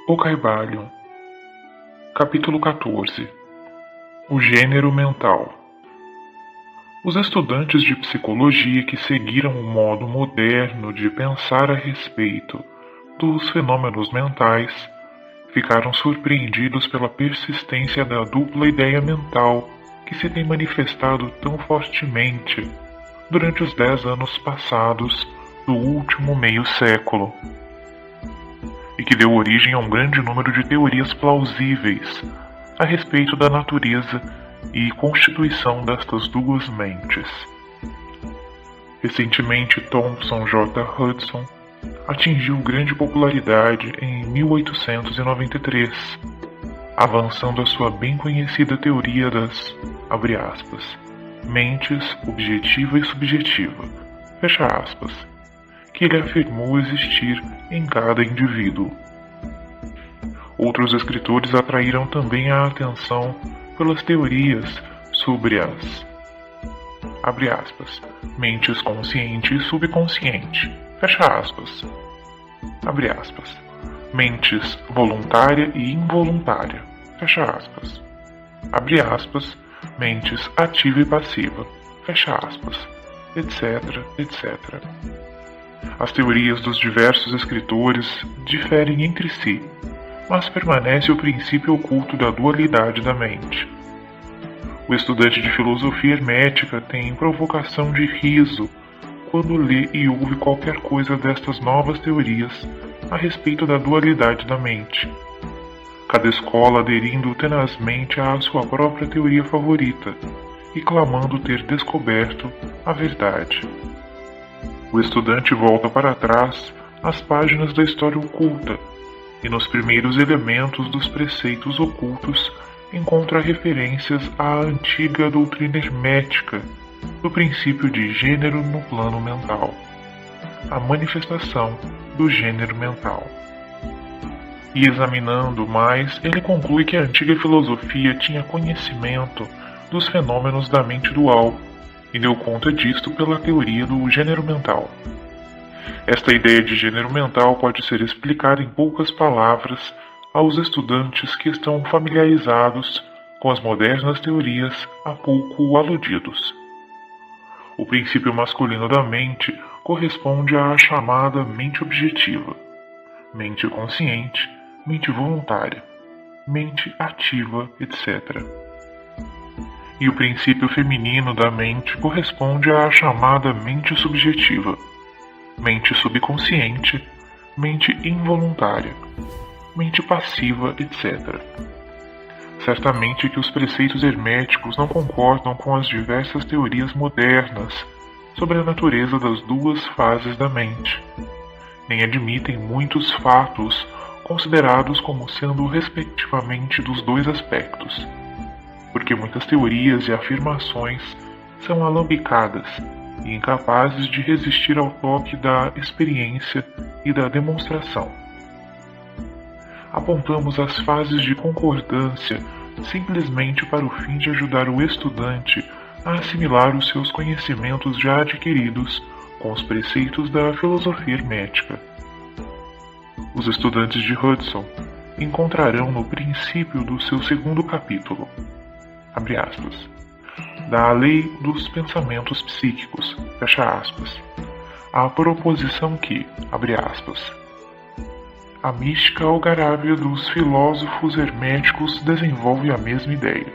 O Caibalion. Capítulo 14. O gênero mental. Os estudantes de psicologia que seguiram o modo moderno de pensar a respeito dos fenômenos mentais ficaram surpreendidos pela persistência da dupla ideia mental que se tem manifestado tão fortemente durante os 10 anos passados do último meio século, e que deu origem a um grande número de teorias plausíveis a respeito da natureza e constituição destas duas mentes. Recentemente, Thomson J. Hudson atingiu grande popularidade em 1893, avançando a sua bem conhecida teoria das, abre aspas, mentes objetiva e subjetiva, fecha aspas, que ele afirmou existir em cada indivíduo. Outros escritores atraíram também a atenção pelas teorias sobre as, abre aspas, mentes consciente e subconsciente, fecha aspas, abre aspas, mentes voluntária e involuntária, fecha aspas, abre aspas, mentes ativa e passiva, fecha aspas, etc, etc. As teorias dos diversos escritores diferem entre si, mas permanece o princípio oculto da dualidade da mente. O estudante de filosofia hermética tem provocação de riso quando lê e ouve qualquer coisa destas novas teorias a respeito da dualidade da mente, cada escola aderindo tenazmente à sua própria teoria favorita e clamando ter descoberto a verdade. O estudante volta para trás às páginas da história oculta e nos primeiros elementos dos preceitos ocultos encontra referências à antiga doutrina hermética do princípio de gênero no plano mental, a manifestação do gênero mental. E examinando mais, ele conclui que a antiga filosofia tinha conhecimento dos fenômenos da mente dual e deu conta disto pela teoria do gênero mental. Esta ideia de gênero mental pode ser explicada em poucas palavras aos estudantes que estão familiarizados com as modernas teorias há pouco aludidos. O princípio masculino da mente corresponde à chamada mente objetiva, mente consciente, mente voluntária, mente ativa, etc. E o princípio feminino da mente corresponde à chamada mente subjetiva, mente subconsciente, mente involuntária, mente passiva, etc. Certamente que os preceitos herméticos não concordam com as diversas teorias modernas sobre a natureza das duas fases da mente, nem admitem muitos fatos considerados como sendo respectivamente dos dois aspectos, porque muitas teorias e afirmações são alambicadas e incapazes de resistir ao toque da experiência e da demonstração. Apontamos as fases de concordância simplesmente para o fim de ajudar o estudante a assimilar os seus conhecimentos já adquiridos com os preceitos da filosofia hermética. Os estudantes de Hudson encontrarão no princípio do seu segundo capítulo, abre aspas, da lei dos pensamentos psíquicos, fecha aspas, a proposição que, abre aspas, a mística algarávia dos filósofos herméticos desenvolve a mesma ideia,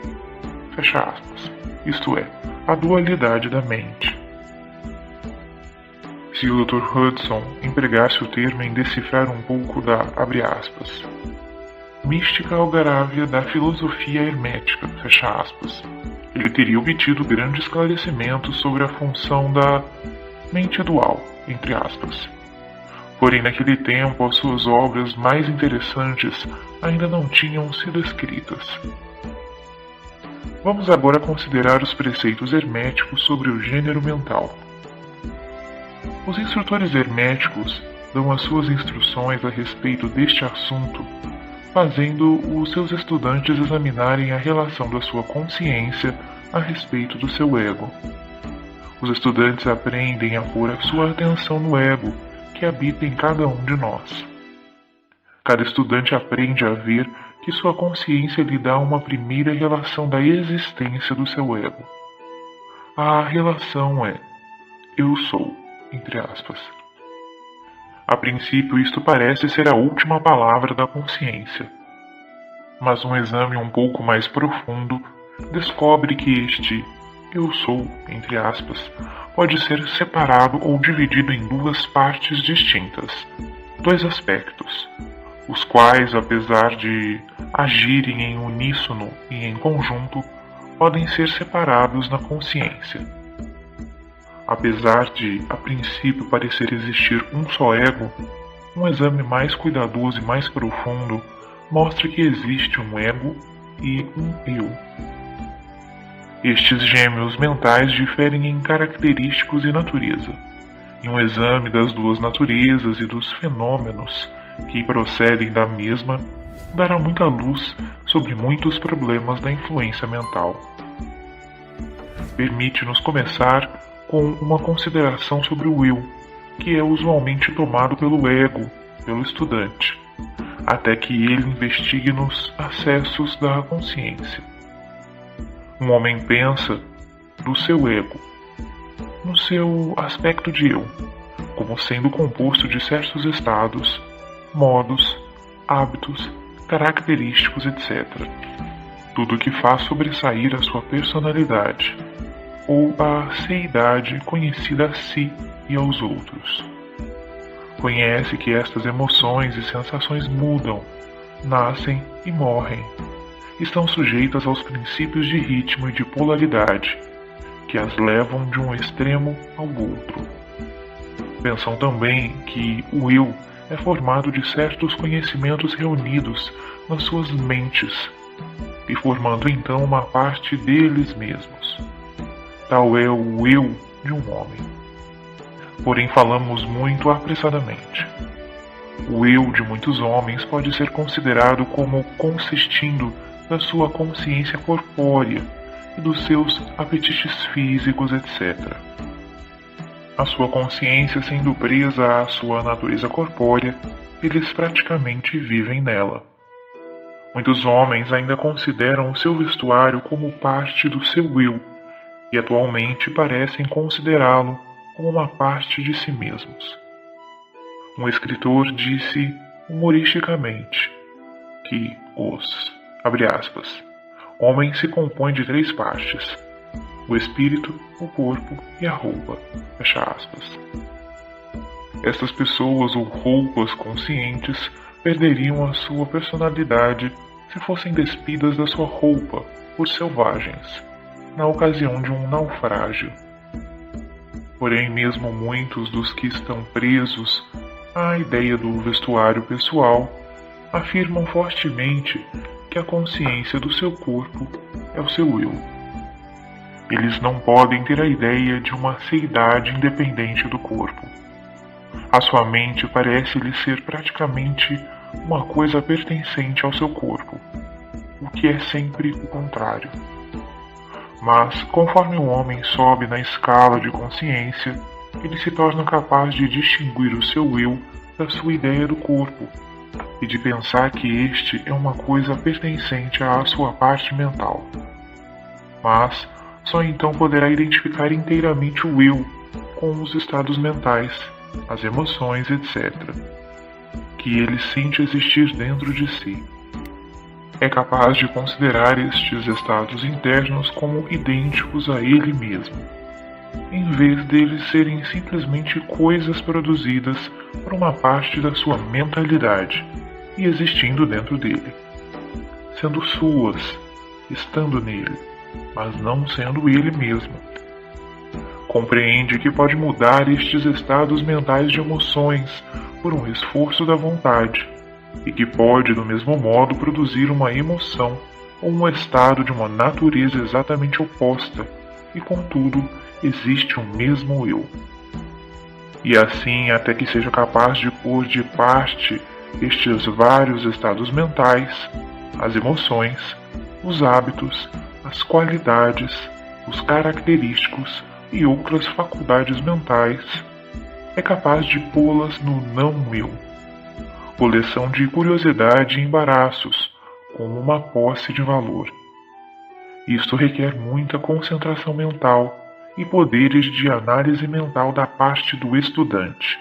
fecha aspas, isto é, a dualidade da mente. Se o Dr. Hudson empregasse o termo em decifrar um pouco da, abre aspas, mística algarávia da filosofia hermética, fecha aspas, ele teria obtido grande esclarecimento sobre a função da mente dual, entre aspas. Porém, naquele tempo, as suas obras mais interessantes ainda não tinham sido escritas. Vamos agora considerar os preceitos herméticos sobre o gênero mental. Os instrutores herméticos dão as suas instruções a respeito deste assunto, fazendo os seus estudantes examinarem a relação da sua consciência a respeito do seu ego. Os estudantes aprendem a pôr a sua atenção no ego que habita em cada um de nós. Cada estudante aprende a ver que sua consciência lhe dá uma primeira relação da existência do seu ego. A relação é eu sou, entre aspas. A princípio, isto parece ser a última palavra da consciência. Mas um exame um pouco mais profundo descobre que este eu sou, entre aspas, pode ser separado ou dividido em duas partes distintas, dois aspectos, os quais, apesar de agirem em uníssono e em conjunto, podem ser separados na consciência. Apesar de, a princípio, parecer existir um só ego, um exame mais cuidadoso e mais profundo mostra que existe um ego e um eu. Estes gêmeos mentais diferem em característicos e natureza, e um exame das duas naturezas e dos fenômenos que procedem da mesma dará muita luz sobre muitos problemas da influência mental. Permite-nos começar com uma consideração sobre o eu, que é usualmente tomado pelo ego, pelo estudante, até que ele investigue nos acessos da consciência. Um homem pensa do seu ego, no seu aspecto de eu, como sendo composto de certos estados, modos, hábitos, característicos, etc. Tudo que faz sobressair a sua personalidade, ou a seidade conhecida a si e aos outros. Conhece que estas emoções e sensações mudam, nascem e morrem. Estão sujeitas aos princípios de ritmo e de polaridade, que as levam de um extremo ao outro. Pensam também que o eu é formado de certos conhecimentos reunidos nas suas mentes, e formando então uma parte deles mesmos. Tal é o eu de um homem. Porém, falamos muito apressadamente. O eu de muitos homens pode ser considerado como consistindo da sua consciência corpórea e dos seus apetites físicos, etc. A sua consciência sendo presa à sua natureza corpórea, eles praticamente vivem nela. Muitos homens ainda consideram o seu vestuário como parte do seu eu, e atualmente parecem considerá-lo como uma parte de si mesmos. Um escritor disse humoristicamente que abre aspas, homem se compõe de três partes, o espírito, o corpo e a roupa, fecha aspas. Estas pessoas ou roupas conscientes perderiam a sua personalidade se fossem despidas da sua roupa por selvagens, na ocasião de um naufrágio. Porém, mesmo muitos dos que estão presos à ideia do vestuário pessoal afirmam fortemente que a consciência do seu corpo é o seu eu. Eles não podem ter a ideia de uma seidade independente do corpo. A sua mente parece-lhe ser praticamente uma coisa pertencente ao seu corpo, o que é sempre o contrário. Mas, conforme o homem sobe na escala de consciência, ele se torna capaz de distinguir o seu eu da sua ideia do corpo, e de pensar que este é uma coisa pertencente à sua parte mental. Mas só então poderá identificar inteiramente o eu com os estados mentais, as emoções, etc., que ele sente existir dentro de si. É capaz de considerar estes estados internos como idênticos a ele mesmo, em vez deles serem simplesmente coisas produzidas por uma parte da sua mentalidade e existindo dentro dele, sendo suas, estando nele, mas não sendo ele mesmo. Compreende que pode mudar estes estados mentais de emoções por um esforço da vontade, e que pode, do mesmo modo, produzir uma emoção ou um estado de uma natureza exatamente oposta, e contudo existe um mesmo eu. E assim, até que seja capaz de pôr de parte estes vários estados mentais, as emoções, os hábitos, as qualidades, os característicos e outras faculdades mentais, é capaz de pô-las no não-eu, coleção de curiosidade e embaraços, como uma posse de valor. Isto requer muita concentração mental e poderes de análise mental da parte do estudante.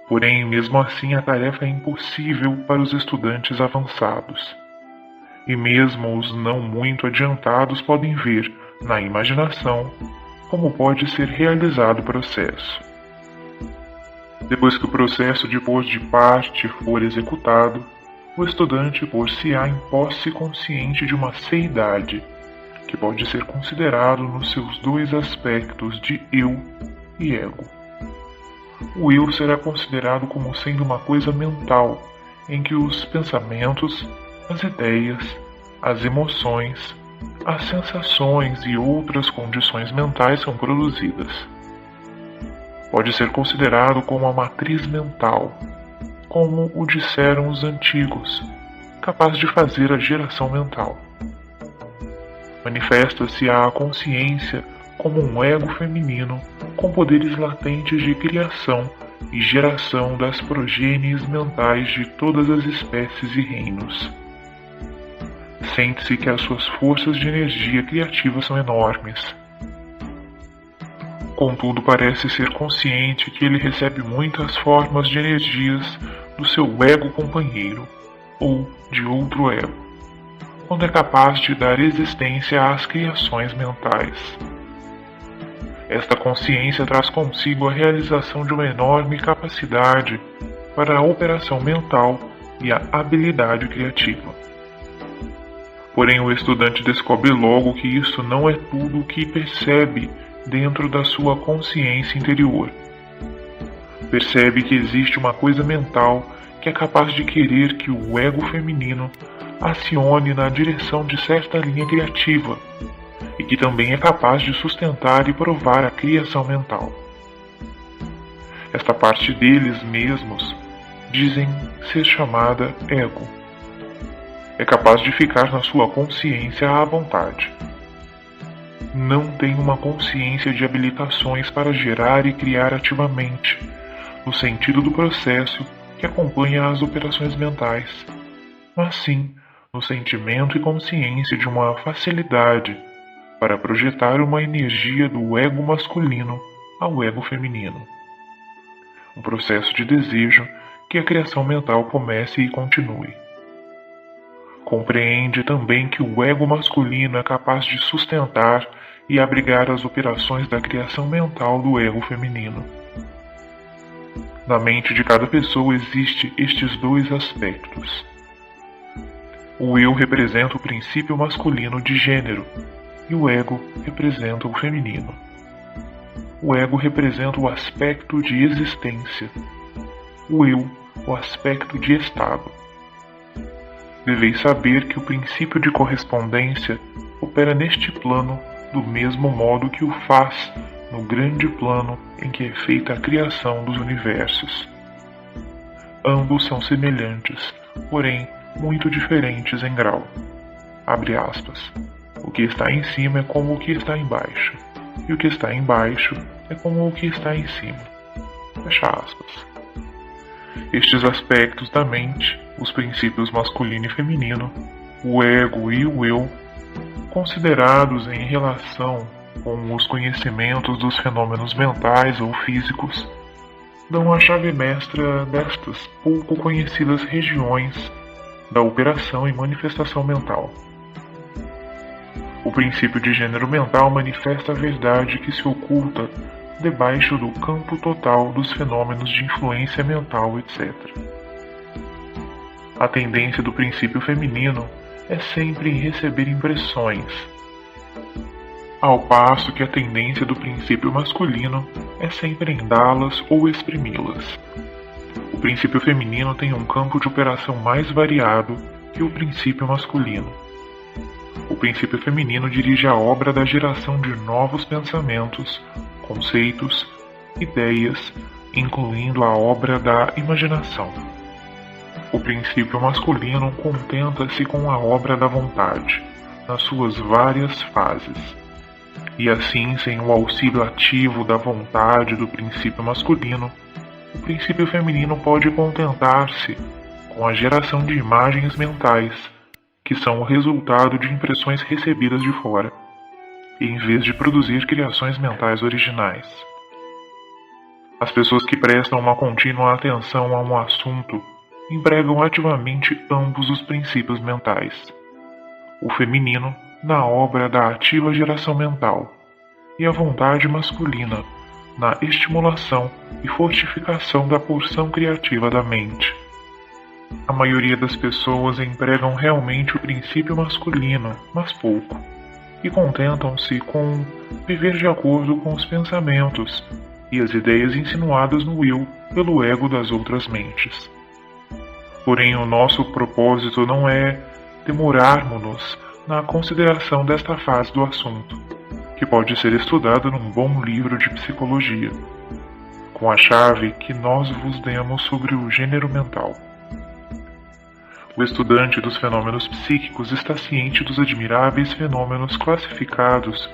Porém, mesmo assim, a tarefa é impossível para os estudantes avançados. E mesmo os não muito adiantados podem ver, na imaginação, como pode ser realizado o processo. Depois que o processo de pôr de parte for executado, o estudante pôr-se-á em posse consciente de uma seidade, que pode ser considerado nos seus dois aspectos de eu e ego. O eu será considerado como sendo uma coisa mental, em que os pensamentos, as ideias, as emoções, as sensações e outras condições mentais são produzidas. Pode ser considerado como a matriz mental, como o disseram os antigos, capaz de fazer a geração mental. Manifesta-se a consciência como um ego feminino com poderes latentes de criação e geração das progênies mentais de todas as espécies e reinos. Sente-se que as suas forças de energia criativa são enormes. Contudo, parece ser consciente que ele recebe muitas formas de energias do seu ego companheiro, ou de outro ego, quando é capaz de dar existência às criações mentais. Esta consciência traz consigo a realização de uma enorme capacidade para a operação mental e a habilidade criativa. Porém, o estudante descobre logo que isso não é tudo o que percebe dentro da sua consciência interior. Percebe que existe uma coisa mental que é capaz de querer que o ego feminino acione na direção de certa linha criativa, e que também é capaz de sustentar e provar a criação mental. Esta parte deles mesmos dizem ser chamada ego. É capaz de ficar na sua consciência à vontade. Não tem uma consciência de habilitações para gerar e criar ativamente, no sentido do processo que acompanha as operações mentais, mas sim no sentimento e consciência de uma facilidade para projetar uma energia do ego masculino ao ego feminino. Um processo de desejo que a criação mental comece e continue. Compreende também que o ego masculino é capaz de sustentar e abrigar as operações da criação mental do ego feminino. Na mente de cada pessoa existem estes dois aspectos. O eu representa o princípio masculino de gênero, e o ego representa o feminino. O ego representa o aspecto de existência, o eu, o aspecto de estado. Deveis saber que o princípio de correspondência opera neste plano do mesmo modo que o faz no grande plano em que é feita a criação dos universos. Ambos são semelhantes, porém muito diferentes em grau. Abre aspas. O que está em cima é como o que está embaixo, e o que está embaixo é como o que está em cima. Fecha aspas. Estes aspectos da mente, os princípios masculino e feminino, o ego e o eu, considerados em relação com os conhecimentos dos fenômenos mentais ou físicos, dão a chave mestra destas pouco conhecidas regiões da operação e manifestação mental. O princípio de gênero mental manifesta a verdade que se oculta debaixo do campo total dos fenômenos de influência mental, etc. A tendência do princípio feminino é sempre em receber impressões, ao passo que a tendência do princípio masculino é sempre em dá-las ou exprimi-las. O princípio feminino tem um campo de operação mais variado que o princípio masculino. O princípio feminino dirige a obra da geração de novos pensamentos, conceitos, ideias, incluindo a obra da imaginação. O princípio masculino contenta-se com a obra da vontade, nas suas várias fases. E assim, sem o auxílio ativo da vontade do princípio masculino, o princípio feminino pode contentar-se com a geração de imagens mentais, que são o resultado de impressões recebidas de fora, em vez de produzir criações mentais originais. As pessoas que prestam uma contínua atenção a um assunto empregam ativamente ambos os princípios mentais. O feminino na obra da ativa geração mental e a vontade masculina na estimulação e fortificação da porção criativa da mente. A maioria das pessoas empregam realmente o princípio masculino, mas pouco, e contentam-se com viver de acordo com os pensamentos e as ideias insinuadas no eu pelo ego das outras mentes. Porém, o nosso propósito não é demorarmos-nos na consideração desta fase do assunto, que pode ser estudada num bom livro de psicologia, com a chave que nós vos demos sobre o gênero mental. O estudante dos fenômenos psíquicos está ciente dos admiráveis fenômenos classificados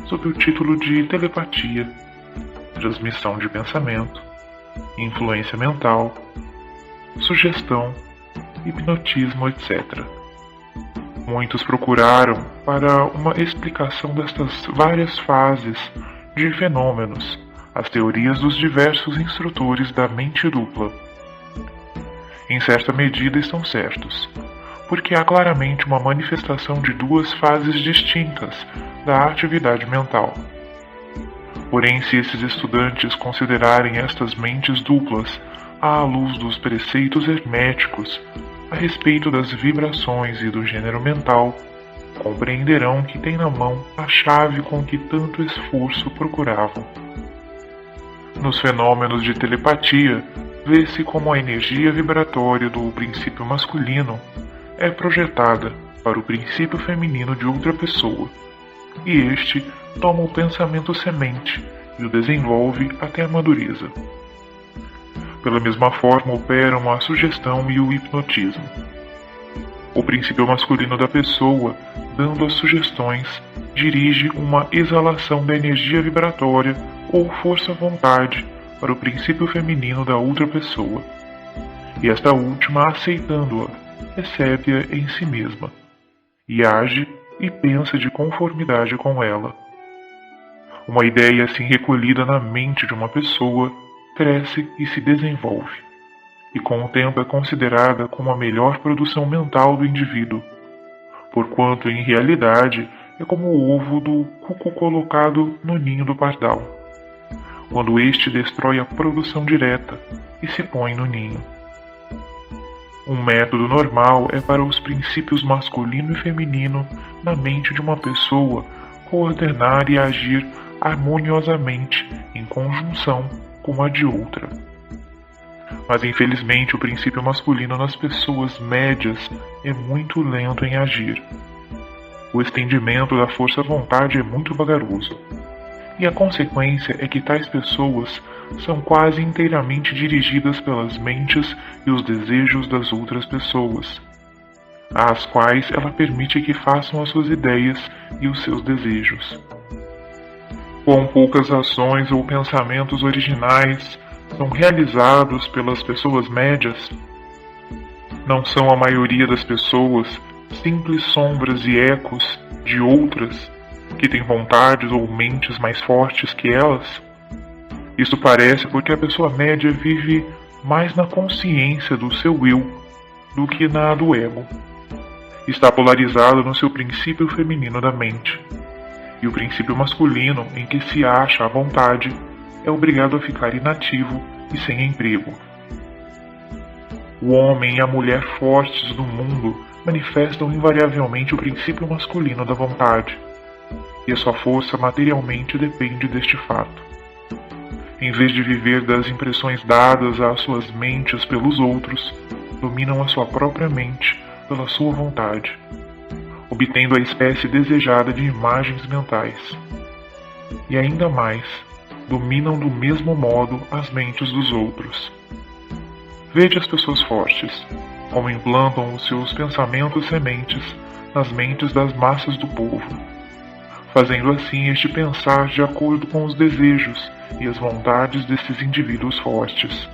sob o título de telepatia, transmissão de pensamento, influência mental, sugestão, hipnotismo, etc. Muitos procuraram para uma explicação destas várias fases de fenômenos as teorias dos diversos instrutores da mente dupla. Em certa medida estão certos, porque há claramente uma manifestação de duas fases distintas da atividade mental. Porém, se esses estudantes considerarem estas mentes duplas à luz dos preceitos herméticos a respeito das vibrações e do gênero mental, compreenderão que têm na mão a chave com que tanto esforço procuravam. Nos fenômenos de telepatia, vê-se como a energia vibratória do princípio masculino é projetada para o princípio feminino de outra pessoa, e este toma o pensamento semente e o desenvolve até a madureza. Pela mesma forma operam a sugestão e o hipnotismo. O princípio masculino da pessoa, dando as sugestões, dirige uma exalação da energia vibratória ou força-vontade para o princípio feminino da outra pessoa, e esta última, aceitando-a, recebe-a em si mesma, e age e pensa de conformidade com ela. Uma ideia assim recolhida na mente de uma pessoa cresce e se desenvolve, e com o tempo é considerada como a melhor produção mental do indivíduo, porquanto em realidade é como o ovo do cuco colocado no ninho do pardal, quando este destrói a produção direta e se põe no ninho. Um método normal é para os princípios masculino e feminino na mente de uma pessoa coordenar e agir harmoniosamente em conjunção com a de outra. Mas infelizmente o princípio masculino nas pessoas médias é muito lento em agir. O estendimento da força-vontade é muito vagaroso. E a consequência é que tais pessoas são quase inteiramente dirigidas pelas mentes e os desejos das outras pessoas, às quais ela permite que façam as suas ideias e os seus desejos. Com poucas ações ou pensamentos originais são realizados pelas pessoas médias, não são a maioria das pessoas simples sombras e ecos de outras que têm vontades ou mentes mais fortes que elas? Isso parece porque a pessoa média vive mais na consciência do seu eu do que na do ego. Está polarizado no seu princípio feminino da mente, e o princípio masculino, em que se acha à vontade, é obrigado a ficar inativo e sem emprego. O homem e a mulher fortes do mundo manifestam invariavelmente o princípio masculino da vontade, e a sua força materialmente depende deste fato. Em vez de viver das impressões dadas às suas mentes pelos outros, dominam a sua própria mente pela sua vontade, obtendo a espécie desejada de imagens mentais. E ainda mais, dominam do mesmo modo as mentes dos outros. Vede as pessoas fortes, como implantam os seus pensamentos sementes nas mentes das massas do povo, fazendo assim este pensar de acordo com os desejos e as vontades desses indivíduos fortes,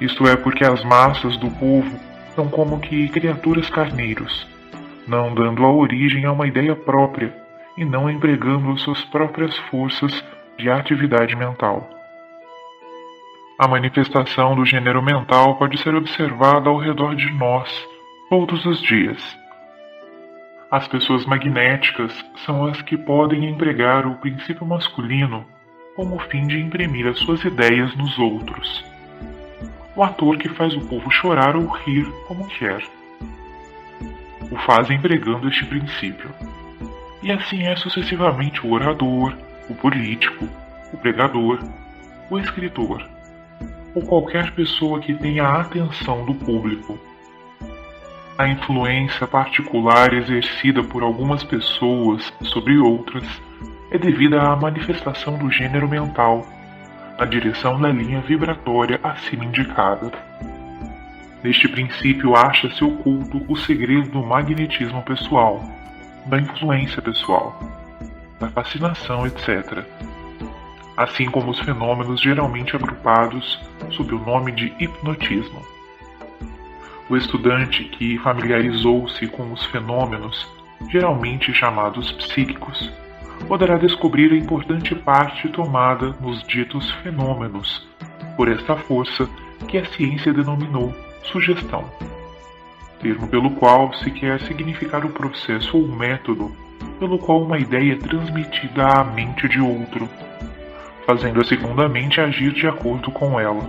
Isto é porque as massas do povo são como que criaturas carneiros, não dando a origem a uma ideia própria e não empregando suas próprias forças de atividade mental. A manifestação do gênero mental pode ser observada ao redor de nós todos os dias. As pessoas magnéticas são as que podem empregar o princípio masculino como o fim de imprimir as suas ideias nos outros. O ator que faz o povo chorar ou rir como quer. O faz empregando este princípio. E assim é sucessivamente o orador, o político, o pregador, o escritor, ou qualquer pessoa que tenha a atenção do público. A influência particular exercida por algumas pessoas sobre outras é devida à manifestação do gênero mental, na direção da linha vibratória acima indicada. Neste princípio acha-se oculto o segredo do magnetismo pessoal, da influência pessoal, da fascinação, etc., assim como os fenômenos geralmente agrupados sob o nome de hipnotismo. O estudante que familiarizou-se com os fenômenos, geralmente chamados psíquicos, poderá descobrir a importante parte tomada nos ditos fenômenos por esta força que a ciência denominou sugestão, termo pelo qual se quer significar o processo ou método pelo qual uma ideia é transmitida à mente de outro, fazendo a segunda mente agir de acordo com ela.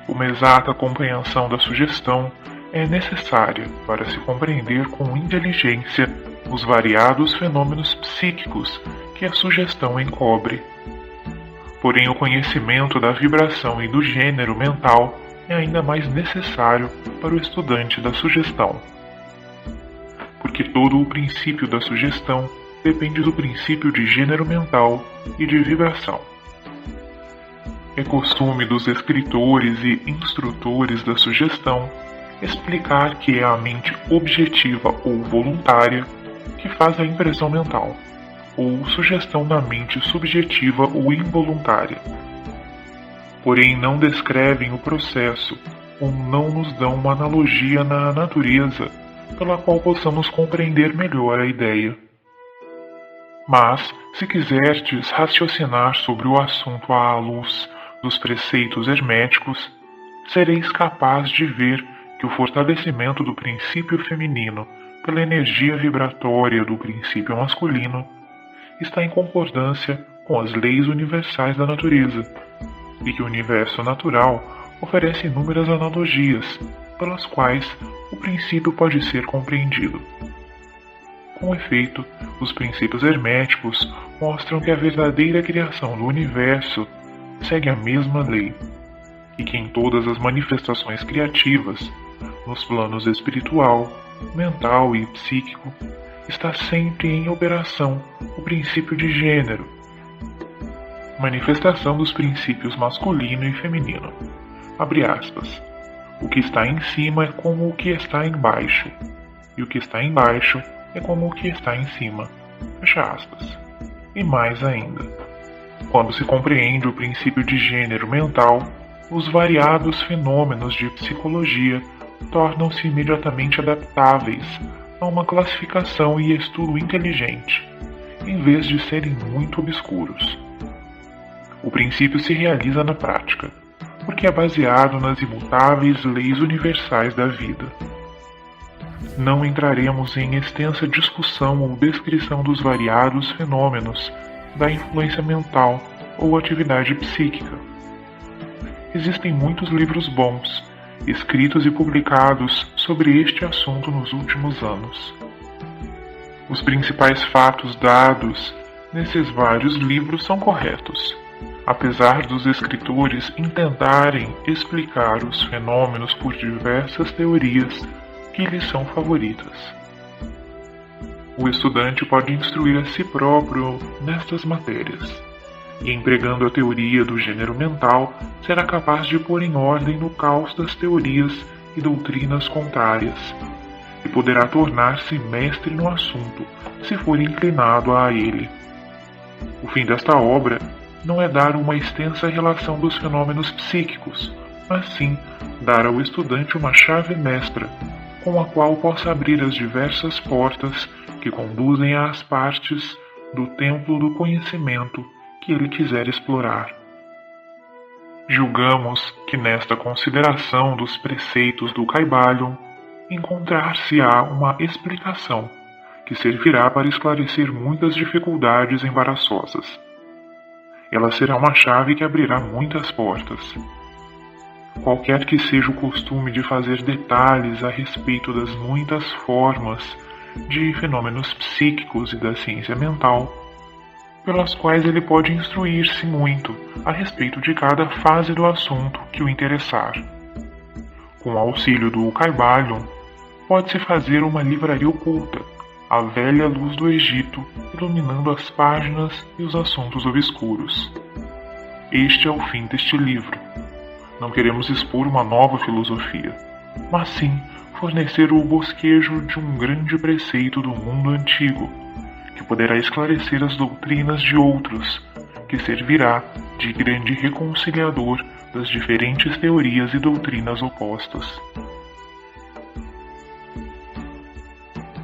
Uma exata compreensão da sugestão é necessária para se compreender com inteligência os variados fenômenos psíquicos que a sugestão encobre. Porém, o conhecimento da vibração e do gênero mental é ainda mais necessário para o estudante da sugestão, porque todo o princípio da sugestão depende do princípio de gênero mental e de vibração. É costume dos escritores e instrutores da sugestão explicar que é a mente objetiva ou voluntária que faz a impressão mental, ou sugestão da mente subjetiva ou involuntária. Porém, não descrevem o processo ou não nos dão uma analogia na natureza pela qual possamos compreender melhor a ideia. Mas, se quiserdes raciocinar sobre o assunto à luz dos preceitos herméticos, sereis capaz de ver que o fortalecimento do princípio feminino pela energia vibratória do princípio masculino está em concordância com as leis universais da natureza, e que o universo natural oferece inúmeras analogias pelas quais o princípio pode ser compreendido. Com efeito, os princípios herméticos mostram que a verdadeira criação do universo segue a mesma lei, e que em todas as manifestações criativas, nos planos espiritual, mental e psíquico, está sempre em operação o princípio de gênero, manifestação dos princípios masculino e feminino. Abre aspas. O que está em cima é como o que está embaixo, e o que está embaixo é como o que está em cima. Fecha aspas. E mais ainda, quando se compreende o princípio de gênero mental, os variados fenômenos de psicologia tornam-se imediatamente adaptáveis a uma classificação e estudo inteligente, em vez de serem muito obscuros. O princípio se realiza na prática, porque é baseado nas imutáveis leis universais da vida. Não entraremos em extensa discussão ou descrição dos variados fenômenos da influência mental ou atividade psíquica. Existem muitos livros bons, escritos e publicados sobre este assunto nos últimos anos. Os principais fatos dados nesses vários livros são corretos, apesar dos escritores intentarem explicar os fenômenos por diversas teorias que lhes são favoritas. O estudante pode instruir a si próprio nestas matérias, e empregando a teoria do gênero mental, será capaz de pôr em ordem no caos das teorias e doutrinas contrárias, e poderá tornar-se mestre no assunto, se for inclinado a ele. O fim desta obra não é dar uma extensa relação dos fenômenos psíquicos, mas sim dar ao estudante uma chave mestra, com a qual possa abrir as diversas portas que conduzem às partes do templo do conhecimento que ele quiser explorar. Julgamos que nesta consideração dos preceitos do Kybalion encontrar-se-á uma explicação que servirá para esclarecer muitas dificuldades embaraçosas. Ela será uma chave que abrirá muitas portas. Qualquer que seja o costume de fazer detalhes a respeito das muitas formas de fenômenos psíquicos e da ciência mental, pelas quais ele pode instruir-se muito a respeito de cada fase do assunto que o interessar. Com o auxílio do Kybalion, pode-se fazer uma livraria oculta, a velha luz do Egito, iluminando as páginas e os assuntos obscuros. Este é o fim deste livro. Não queremos expor uma nova filosofia, mas sim fornecer o bosquejo de um grande preceito do mundo antigo, que poderá esclarecer as doutrinas de outros, que servirá de grande reconciliador das diferentes teorias e doutrinas opostas.